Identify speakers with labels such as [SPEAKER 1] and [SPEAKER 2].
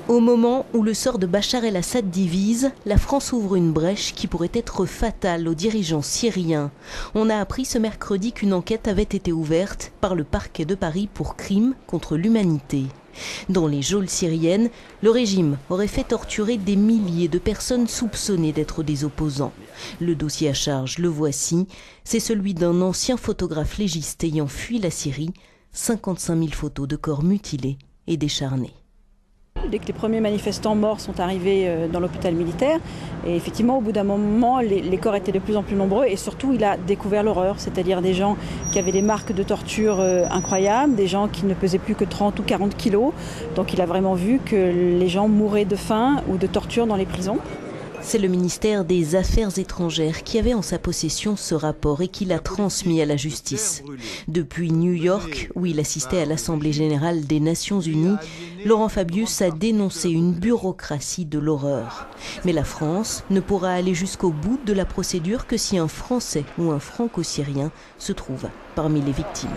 [SPEAKER 1] Au moment où le sort de Bachar el-Assad divise, la France ouvre une brèche qui pourrait être fatale aux dirigeants syriens. On a appris ce mercredi qu'une enquête avait été ouverte par le parquet de Paris pour crimes contre l'humanité. Dans les geôles syriennes, le régime aurait fait torturer des milliers de personnes soupçonnées d'être des opposants. Le dossier à charge, le voici, c'est celui d'un ancien photographe légiste ayant fui la Syrie, 55 000 photos de corps mutilés et décharnés.
[SPEAKER 2] Dès que les premiers manifestants morts sont arrivés dans l'hôpital militaire, et effectivement au bout d'un moment les corps étaient de plus en plus nombreux et surtout il a découvert l'horreur, c'est-à-dire des gens qui avaient des marques de torture incroyables, des gens qui ne pesaient plus que 30 ou 40 kilos, donc il a vraiment vu que les gens mouraient de faim ou de torture dans les prisons.
[SPEAKER 1] C'est le ministère des Affaires étrangères qui avait en sa possession ce rapport et qui l'a transmis à la justice. Depuis New York, où il assistait à l'Assemblée générale des Nations unies, Laurent Fabius a dénoncé une bureaucratie de l'horreur. Mais la France ne pourra aller jusqu'au bout de la procédure que si un Français ou un Franco-Syrien se trouve parmi les victimes.